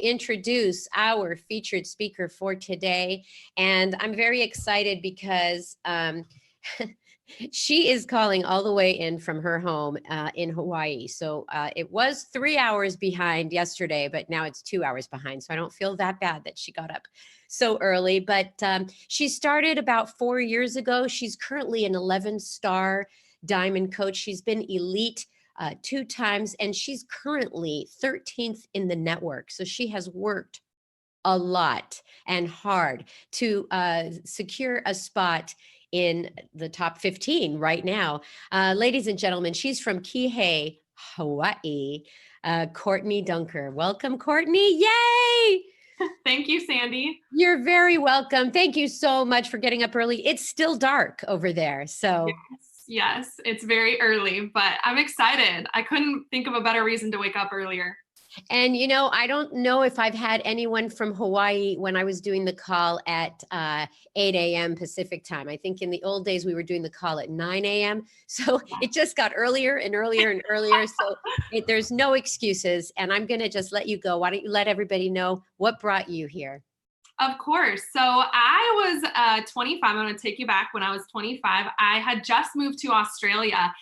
introduce our featured speaker for today. And I'm very excited because she is calling all the way in from her home in Hawaii. So it was 3 hours behind yesterday, but now it's 2 hours behind. So I don't feel that bad that she got up so early. But she started about 4 years ago. She's currently an 11-star diamond coach. She's been elite 2 times, and she's currently 13th in the network. So she has worked a lot and hard to secure a spot in the top 15 right now. Ladies and gentlemen, she's from Kihei, Hawaii, Courtney Duinker. Welcome, Courtney. Yay! Thank you, Sandy. You're very welcome. Thank you so much for getting up early. It's still dark over there, so. Yes, it's very early, but I'm excited. I couldn't think of a better reason to wake up earlier. And, I don't know if I've had anyone from Hawaii when I was doing the call at 8 a.m. Pacific time. I think in the old days, we were doing the call at 9 a.m. So it just got earlier and earlier and earlier. So there's no excuses. And I'm going to just let you go. Why don't you let everybody know what brought you here? Of course. So I was 25. I'm going to take you back when I was 25. I had just moved to Australia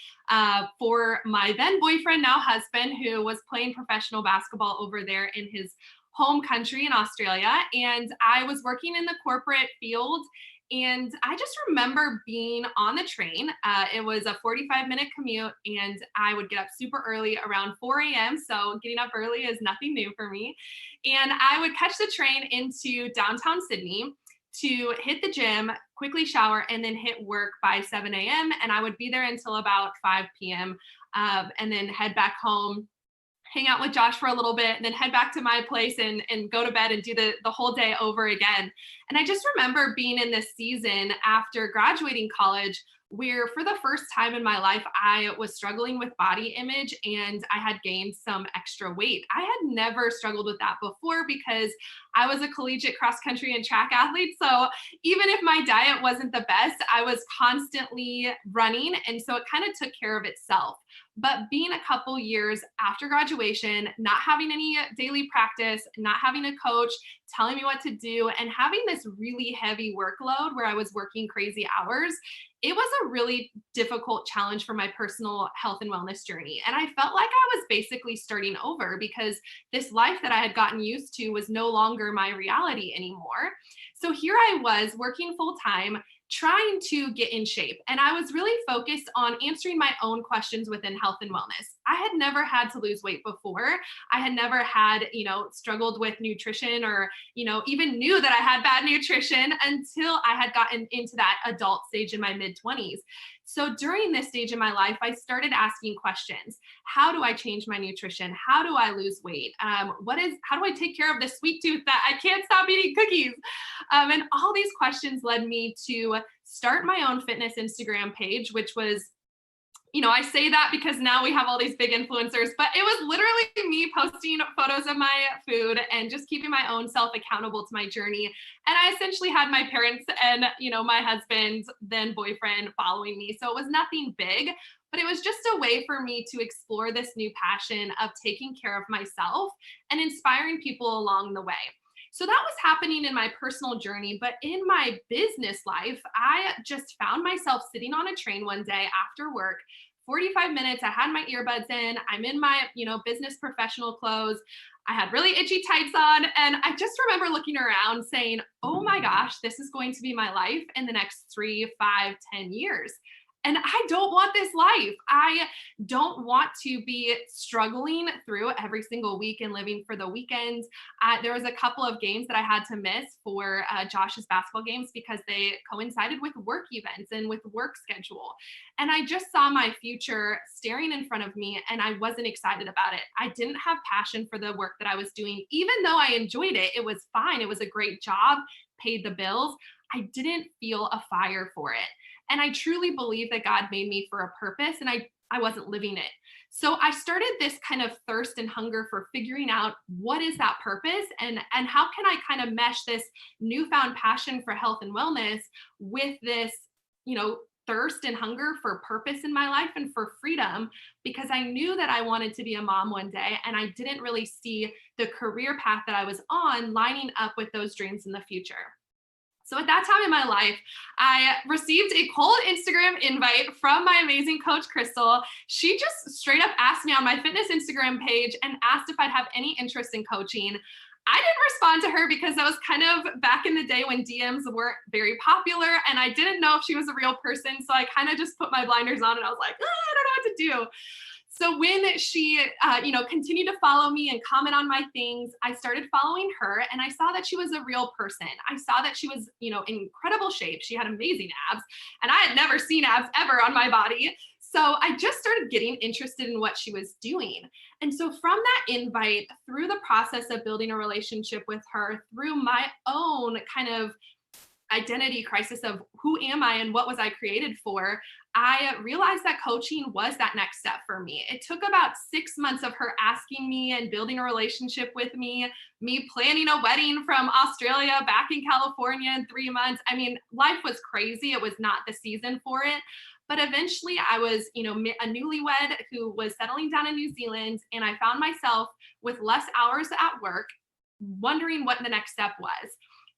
for my then boyfriend, now husband, who was playing professional basketball over there in his home country in Australia. And I was working in the corporate field. And I just remember being on the train. It was a 45-minute commute, and I would get up super early around 4 a.m. So getting up early is nothing new for me. And I would catch the train into downtown Sydney to hit the gym, quickly shower, and then hit work by 7 a.m. And I would be there until about 5 p.m. And then head back home, hang out with Josh for a little bit, and then head back to my place and go to bed and do the whole day over again. And I just remember being in this season after graduating college where for the first time in my life, I was struggling with body image and I had gained some extra weight. I had never struggled with that before because I was a collegiate cross country and track athlete. So even if my diet wasn't the best, I was constantly running. And so it kind of took care of itself. But being a couple years after graduation, not having any daily practice, not having a coach telling me what to do, and having this really heavy workload where I was working crazy hours, it was a really difficult challenge for my personal health and wellness journey. And I felt like I was basically starting over because this life that I had gotten used to was no longer my reality anymore. So here I was working full time, trying to get in shape. And I was really focused on answering my own questions within health and wellness. I had never had to lose weight before. I had never had, struggled with nutrition or, even knew that I had bad nutrition until I had gotten into that adult stage in my mid-20s. So during this stage in my life, I started asking questions. How do I change my nutrition? How do I lose weight? How do I take care of this sweet tooth that I can't stop eating cookies? And all these questions led me to start my own fitness Instagram page, which was, I say that because now we have all these big influencers, but it was literally me posting photos of my food and just keeping my own self accountable to my journey. And I essentially had my parents and, my husband, then boyfriend, following me. So it was nothing big, but it was just a way for me to explore this new passion of taking care of myself and inspiring people along the way. So that was happening in my personal journey, but in my business life, I just found myself sitting on a train one day after work, 45 minutes, I had my earbuds in, I'm in my, business professional clothes. I had really itchy tights on. And I just remember looking around saying, oh my gosh, this is going to be my life in the next 3, 5, 10 years. And I don't want this life. I don't want to be struggling through every single week and living for the weekend. There was a couple of games that I had to miss for Josh's basketball games because they coincided with work events and with work schedule. And I just saw my future staring in front of me and I wasn't excited about it. I didn't have passion for the work that I was doing. Even though I enjoyed it, it was fine. It was a great job, paid the bills. I didn't feel a fire for it. And I truly believe that God made me for a purpose and I wasn't living it. So I started this kind of thirst and hunger for figuring out what is that purpose and how can I kind of mesh this newfound passion for health and wellness with this, thirst and hunger for purpose in my life and for freedom, because I knew that I wanted to be a mom one day, and I didn't really see the career path that I was on lining up with those dreams in the future. So at that time in my life, I received a cold Instagram invite from my amazing coach, Crystal. She just straight up asked me on my fitness Instagram page and asked if I'd have any interest in coaching. I didn't respond to her because that was kind of back in the day when DMs weren't very popular, and I didn't know if she was a real person. So I kind of just put my blinders on and I was like, I don't know what to do. So when she, continued to follow me and comment on my things, I started following her, and I saw that she was a real person. I saw that she was, in incredible shape. She had amazing abs, and I had never seen abs ever on my body. So I just started getting interested in what she was doing. And so from that invite, through the process of building a relationship with her, through my own kind of identity crisis of who am I and what was I created for, I realized that coaching was that next step for me. It took about 6 months of her asking me and building a relationship with me planning a wedding from Australia back in California in 3 months. I mean, life was crazy. It was not the season for it. But eventually I was, a newlywed who was settling down in New Zealand, and I found myself with less hours at work, wondering what the next step was.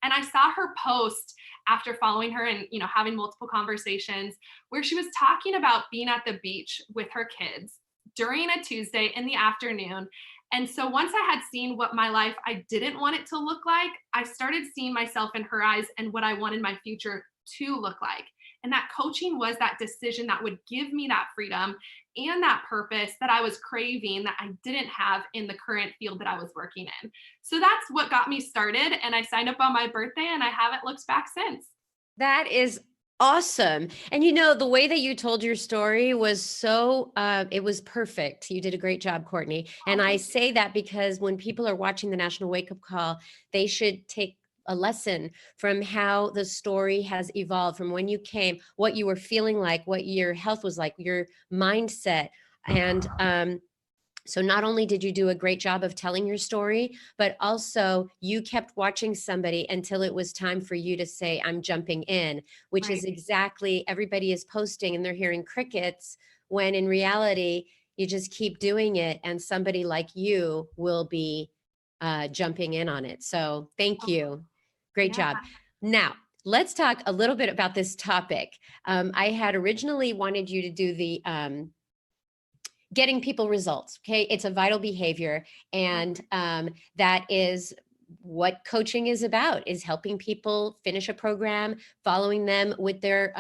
And I saw her post after following her and, having multiple conversations where she was talking about being at the beach with her kids during a Tuesday in the afternoon. And so once I had seen what my life I didn't want it to look like, I started seeing myself in her eyes and what I wanted my future to look like. And that coaching was that decision that would give me that freedom and that purpose that I was craving that I didn't have in the current field that I was working in. So that's what got me started. And I signed up on my birthday, and I haven't looked back since. That is awesome. And the way that you told your story was so, it was perfect. You did a great job, Courtney. And I say that because when people are watching the National Wake Up Call, they should take a lesson from how the story has evolved from when you came, what you were feeling like, what your health was like, your mindset. And so not only did you do a great job of telling your story, but also you kept watching somebody until it was time for you to say, I'm jumping in, which is exactly, everybody is posting and they're hearing crickets, when in reality, you just keep doing it and somebody like you will be jumping in on it. So thank you. Great job. Now, let's talk a little bit about this topic. I had originally wanted you to do the getting people results. Okay. It's a vital behavior. And that is what coaching is about, is helping people finish a program, following them with their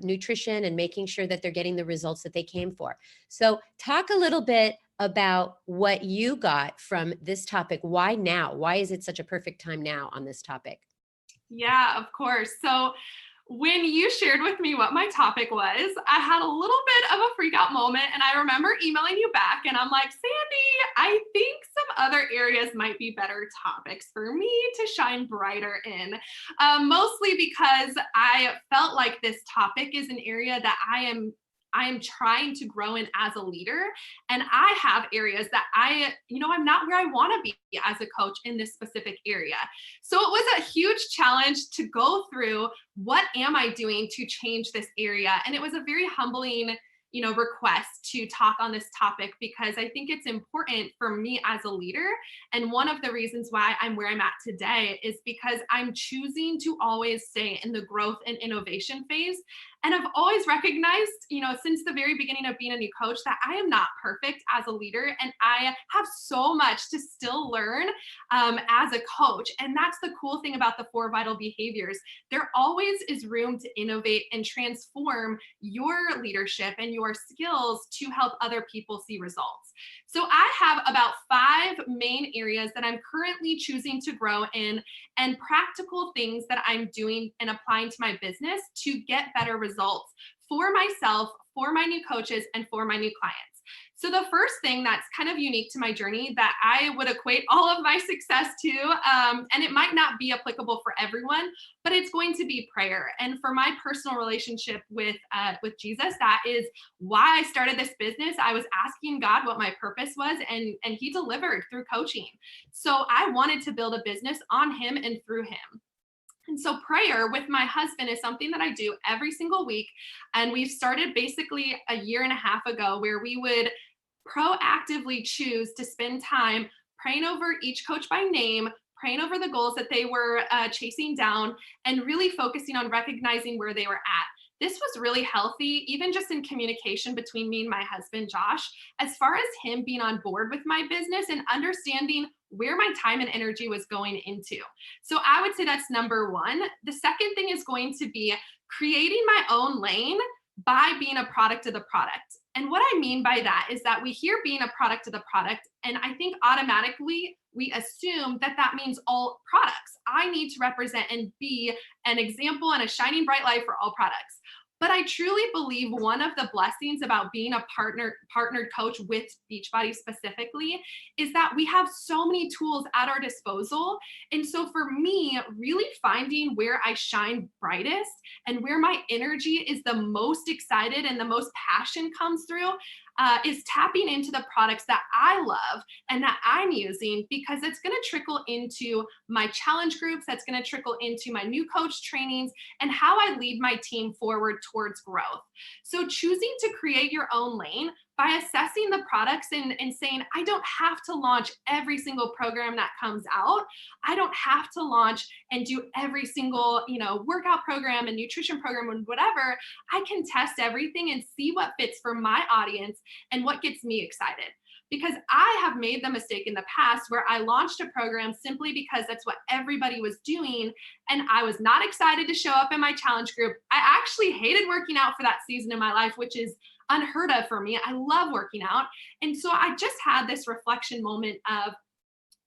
nutrition and making sure that they're getting the results that they came for. So talk a little bit about what you got from this topic. Why now? Why is it such a perfect time now on this topic? Yeah, of course. So when you shared with me what my topic was, I had a little bit of a freak out moment. And I remember emailing you back, and I'm like, Sandy, I think some other areas might be better topics for me to shine brighter in. Mostly because I felt like this topic is an area that I am trying to grow in as a leader. And I have areas that I'm not where I want to be as a coach in this specific area. So it was a huge challenge to go through, what am I doing to change this area? And it was a very humbling request to talk on this topic, because I think it's important for me as a leader. And one of the reasons why I'm where I'm at today is because I'm choosing to always stay in the growth and innovation phase. And I've always recognized, since the very beginning of being a new coach, that I am not perfect as a leader, and I have so much to still learn as a coach. And that's the cool thing about the 4 vital behaviors. There always is room to innovate and transform your leadership and your skills to help other people see results. So I have about 5 main areas that I'm currently choosing to grow in, and practical things that I'm doing and applying to my business to get better results for myself, for my new coaches, and for my new clients. So the first thing that's kind of unique to my journey that I would equate all of my success to, and it might not be applicable for everyone, but it's going to be prayer. And for my personal relationship with Jesus, that is why I started this business. I was asking God what my purpose was, and He delivered through coaching. So I wanted to build a business on Him and through Him. And so prayer with my husband is something that I do every single week. And we've started basically a year and a half ago where we would proactively choose to spend time praying over each coach by name, praying over the goals that they were chasing down, and really focusing on recognizing where they were at. This was really healthy, even just in communication between me and my husband, Josh, as far as him being on board with my business and understanding where my time and energy was going into. So I would say that's number one. The second thing is going to be creating my own lane by being a product of the product. And what I mean by that is that we hear being a product of the product, and I think automatically we assume that that means all products. I need to represent and be an example and a shining bright light for all products. But I truly believe one of the blessings about being a partnered coach with Beachbody specifically is that we have so many tools at our disposal. And so for me, really finding where I shine brightest and where my energy is the most excited and the most passion comes through is tapping into the products that I love and that I'm using, because it's going to trickle into my challenge groups, that's going to trickle into my new coach trainings, and how I lead my team forward towards growth. So choosing to create your own lane by assessing the products and saying, I don't have to launch every single program that comes out. I don't have to launch and do every single, workout program and nutrition program and whatever. I can test everything and see what fits for my audience and what gets me excited. Because I have made the mistake in the past where I launched a program simply because that's what everybody was doing. And I was not excited to show up in my challenge group. I actually hated working out for that season in my life, which is unheard of for me. I love working out. And so I just had this reflection moment of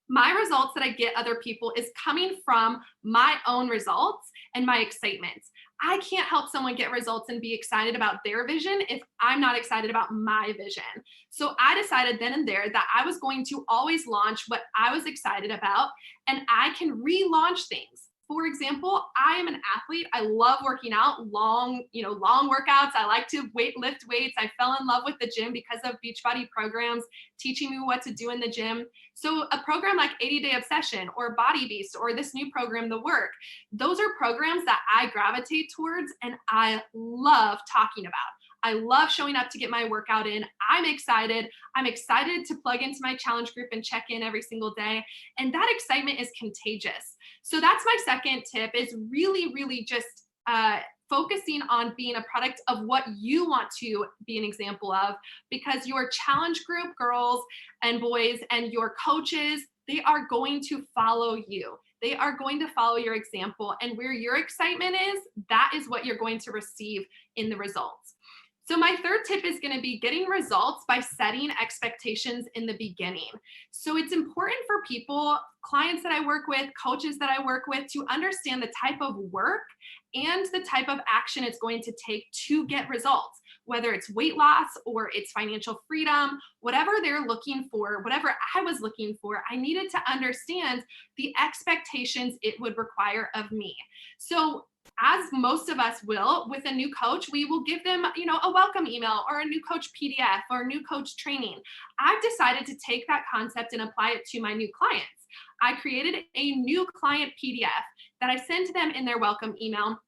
my results that I get other people is coming from my own results and my excitement. I can't help someone get results and be excited about their vision if I'm not excited about my vision. So I decided then and there that I was going to always launch what I was excited about, and I can relaunch things. For example, I am an athlete. I love working out, long workouts. I like to lift weights. I fell in love with the gym because of Beachbody programs teaching me what to do in the gym. So a program like 80-Day Obsession or Body Beast or this new program, The Work, those are programs that I gravitate towards and I love talking about. I love showing up to get my workout in. I'm excited. I'm excited to plug into my challenge group and check in every single day. And that excitement is contagious. So that's my second tip, is really, really just focusing on being a product of what you want to be an example of, because your challenge group girls and boys and your coaches, they are going to follow you. They are going to follow your example, and where your excitement is, that is what you're going to receive in the results. So my third tip is going to be getting results by setting expectations in the beginning. So it's important for people, clients that I work with, coaches that I work with, to understand the type of work and the type of action it's going to take to get results, whether it's weight loss or it's financial freedom, whatever they're looking for, whatever I was looking for, I needed to understand the expectations it would require of me. So as most of us will with a new coach, we will give them, a welcome email or a new coach PDF or a new coach training. I've decided to take that concept and apply it to my new clients. I created a new client PDF that I send to them in their welcome email.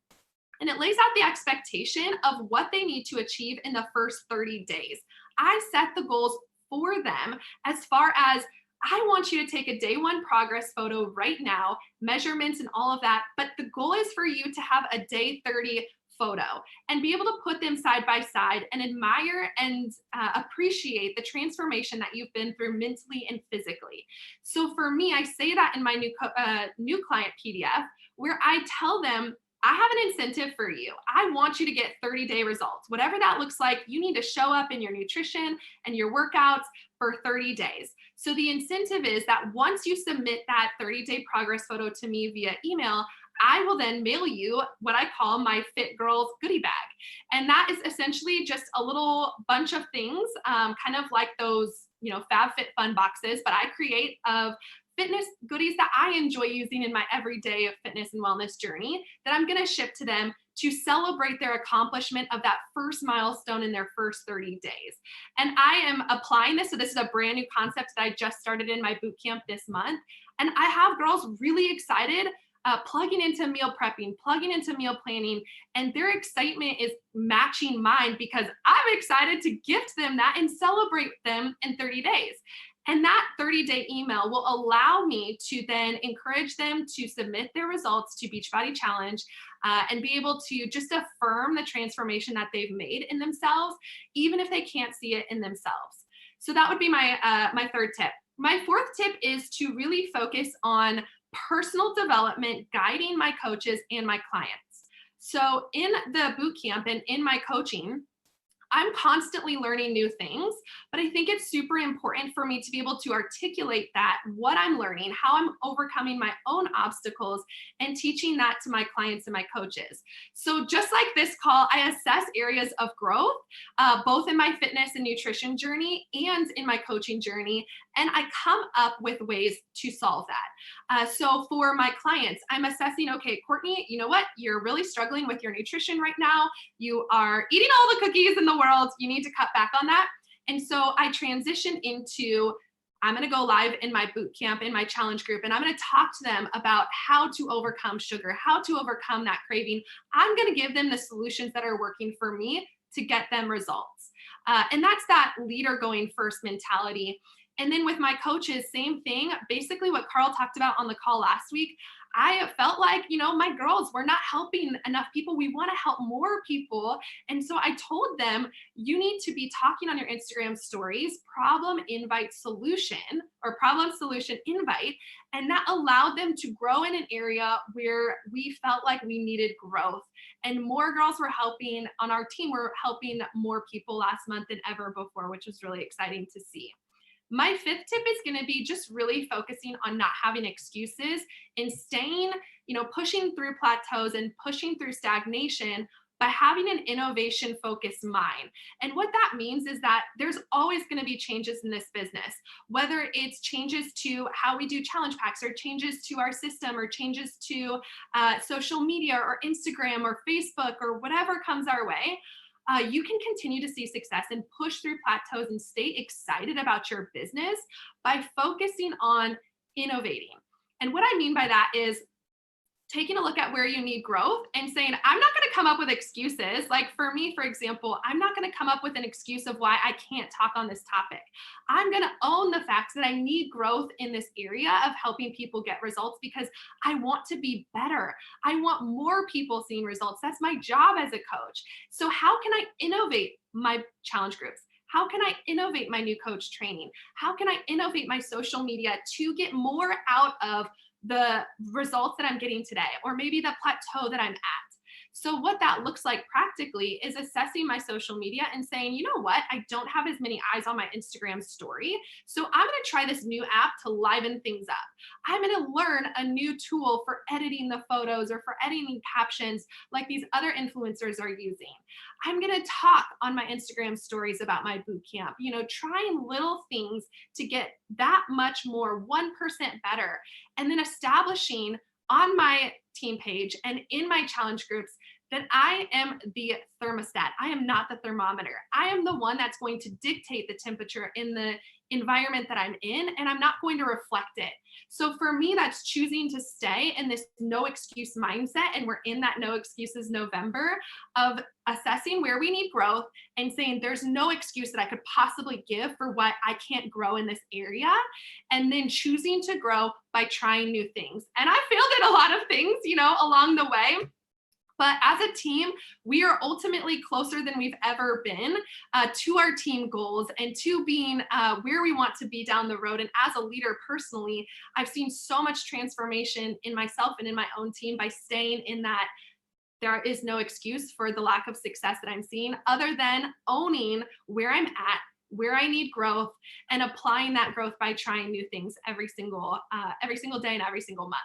And it lays out the expectation of what they need to achieve in the first 30 days. I set the goals for them as far as, I want you to take a day one progress photo right now, measurements and all of that. But the goal is for you to have a day 30 photo and be able to put them side by side and admire and appreciate the transformation that you've been through mentally and physically. So for me, I say that in my new client PDF, where I tell them, I have an incentive for you. I want you to get 30-day results. Whatever that looks like, you need to show up in your nutrition and your workouts for 30 days. So the incentive is that once you submit that 30-day progress photo to me via email, I will then mail you what I call my Fit Girls goodie bag. And that is essentially just a little bunch of things, kind of like those, FabFitFun boxes, but I create of fitness goodies that I enjoy using in my everyday fitness and wellness journey that I'm going to ship to them to celebrate their accomplishment of that first milestone in their first 30 days. And I am applying this. So this is a brand new concept that I just started in my boot camp this month. And I have girls really excited plugging into meal prepping, plugging into meal planning, and their excitement is matching mine because I'm excited to gift them that and celebrate them in 30 days. And that 30-day email will allow me to then encourage them to submit their results to Beachbody Challenge and be able to just affirm the transformation that they've made in themselves, even if they can't see it in themselves. So that would be my third tip. My fourth tip is to really focus on personal development, guiding my coaches and my clients. So in the boot camp and in my coaching, I'm constantly learning new things, but I think it's super important for me to be able to articulate that, what I'm learning, how I'm overcoming my own obstacles, and teaching that to my clients and my coaches. So just like this call, I assess areas of growth, both in my fitness and nutrition journey and in my coaching journey, and I come up with ways to solve that. So for my clients, I'm assessing, okay, Courtney, you know what? You're really struggling with your nutrition right now. You are eating all the cookies in the world. You need to cut back on that. And so I transition into, I'm going to go live in my boot camp, in my challenge group, and I'm going to talk to them about how to overcome sugar, how to overcome that craving. I'm going to give them the solutions that are working for me to get them results. And that's that leader going first mentality. And then with my coaches, same thing. Basically what Carl talked about on the call last week, I felt like, my girls, we're not helping enough people. We want to help more people. And so I told them, you need to be talking on your Instagram stories, problem, invite, solution, or problem, solution, invite. And that allowed them to grow in an area where we felt like we needed growth. And more girls were helping on our team. We're helping more people last month than ever before, which was really exciting to see. My fifth tip is going to be just really focusing on not having excuses and staying, pushing through plateaus and pushing through stagnation by having an innovation focused mind. And what that means is that there's always going to be changes in this business, whether it's changes to how we do challenge packs or changes to our system or changes to social media or Instagram or Facebook or whatever comes our way. You can continue to see success and push through plateaus and stay excited about your business by focusing on innovating. And what I mean by that is taking a look at where you need growth and saying, I'm not going to come up with excuses. Like for me, for example, I'm not going to come up with an excuse of why I can't talk on this topic. I'm going to own the fact that I need growth in this area of helping people get results because I want to be better. I want more people seeing results. That's my job as a coach. So how can I innovate my challenge groups? How can I innovate my new coach training? How can I innovate my social media to get more out of the results that I'm getting today, or maybe the plateau that I'm at? So what that looks like practically is assessing my social media and saying, you know what, I don't have as many eyes on my Instagram story. So I'm going to try this new app to liven things up. I'm going to learn a new tool for editing the photos or for editing captions like these other influencers are using. I'm going to talk on my Instagram stories about my boot camp, trying little things to get that much more 1% better. And then establishing on my team page and in my challenge groups that I am the thermostat. I am not the thermometer. I am the one that's going to dictate the temperature in the environment that I'm in, and I'm not going to reflect it. So for me, that's choosing to stay in this no excuse mindset. And we're in that no excuses November of assessing where we need growth and saying there's no excuse that I could possibly give for what I can't grow in this area. And then choosing to grow by trying new things. And I failed at a lot of things, along the way. But as a team, we are ultimately closer than we've ever been to our team goals and to being where we want to be down the road. And as a leader personally, I've seen so much transformation in myself and in my own team by staying in that. There is no excuse for the lack of success that I'm seeing other than owning where I'm at, where I need growth, and applying that growth by trying new things every single day and every single month.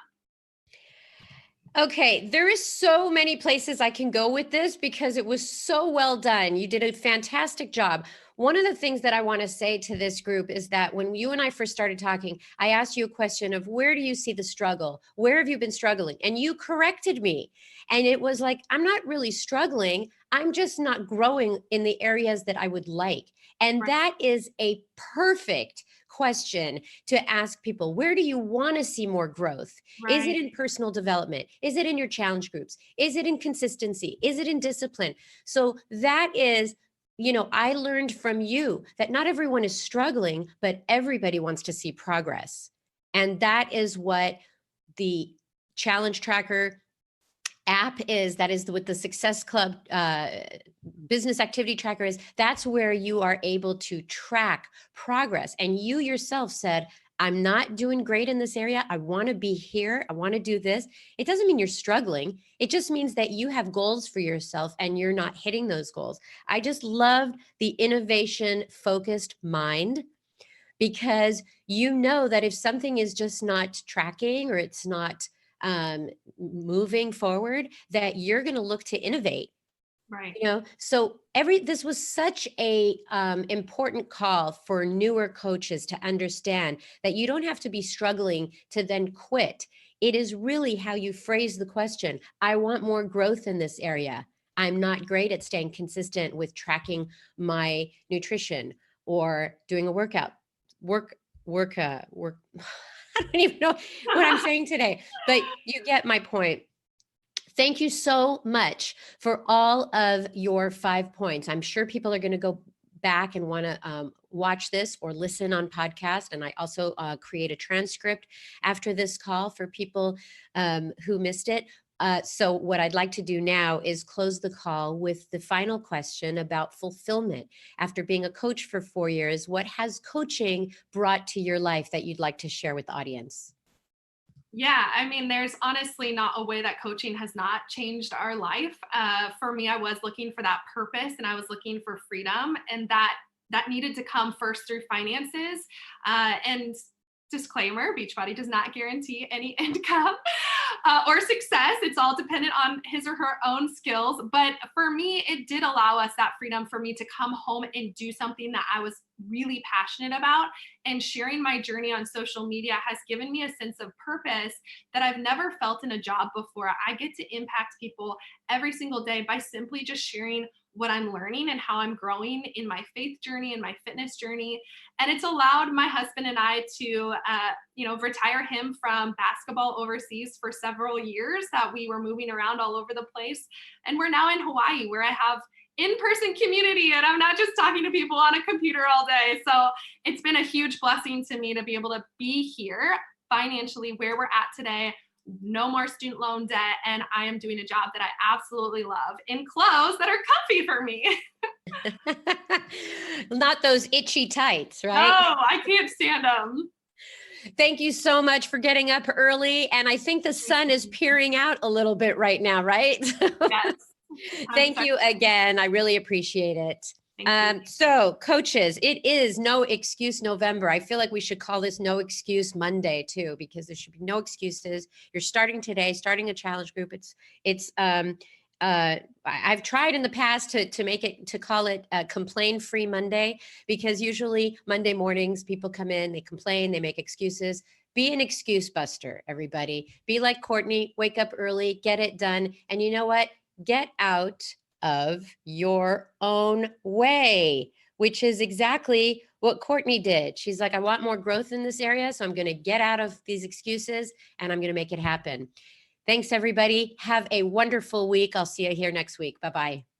Okay, there is so many places I can go with this because it was so well done. You did a fantastic job. One of the things that I want to say to this group is that when you and I first started talking, I asked you a question of where do you see the struggle? Where have you been struggling? And you corrected me. And it was like, I'm not really struggling. I'm just not growing in the areas that I would like. And that is a perfect question to ask people, where do you want to see more growth? Is it Right. in personal development? Is it in your challenge groups? Is it in consistency? Is it in discipline? So that is, I learned from you that not everyone is struggling, but everybody wants to see progress. And that is what the challenge tracker app is. That is what the Success Club business activity tracker is. That's where you are able to track progress. And you yourself said, I'm not doing great in this area. I want to be here. I want to do this. It doesn't mean you're struggling. It just means that you have goals for yourself and you're not hitting those goals. I just loved the innovation focused mind, because you know that if something is just not tracking or it's not moving forward, that you're going to look to innovate. Right. So this was such a important call for newer coaches to understand that you don't have to be struggling to then quit. It is really how you phrase the question. I want more growth in this area. I'm not great at staying consistent with tracking my nutrition or doing a workout. Work. I don't even know what I'm saying today, but you get my point. Thank you so much for all of your 5 points. I'm sure people are going to go back and want to watch this or listen on podcast. And I also create a transcript after this call for people who missed it. So what I'd like to do now is close the call with the final question about fulfillment. After being a coach for 4 years, what has coaching brought to your life that you'd like to share with the audience? Yeah, I mean, there's honestly not a way that coaching has not changed our life. For me, I was looking for that purpose and I was looking for freedom, and that needed to come first through finances. And disclaimer, Beachbody does not guarantee any income or success. It's all dependent on his or her own skills. But for me, it did allow us that freedom for me to come home and do something that I was really passionate about. And sharing my journey on social media has given me a sense of purpose that I've never felt in a job before. I get to impact people every single day by simply just sharing what I'm learning and how I'm growing in my faith journey and my fitness journey. And it's allowed my husband and I to, retire him from basketball overseas for several years that we were moving around all over the place. And we're now in Hawaii, where I have in-person community and I'm not just talking to people on a computer all day. So it's been a huge blessing to me to be able to be here financially where we're at today. No more student loan debt, and I am doing a job that I absolutely love in clothes that are comfy for me. Not those itchy tights, right? No, I can't stand them. Thank you so much for getting up early. And I think the sun is peering out a little bit right now, right? Yes. Thank you again. I really appreciate it. So coaches, it is No Excuse November. I feel like we should call this No Excuse Monday too, because there should be no excuses. You're starting today, starting a challenge group. I've tried in the past to call it Complain Free Monday, because usually Monday mornings people come in, they complain, they make excuses. Be an excuse buster, everybody. Be like Courtney, wake up early, get it done. And you know what? Get out of your own way, which is exactly what Courtney did. She's like, I want more growth in this area, so I'm going to get out of these excuses and I'm going to make it happen. Thanks, everybody. Have a wonderful week. I'll see you here next week. Bye-bye.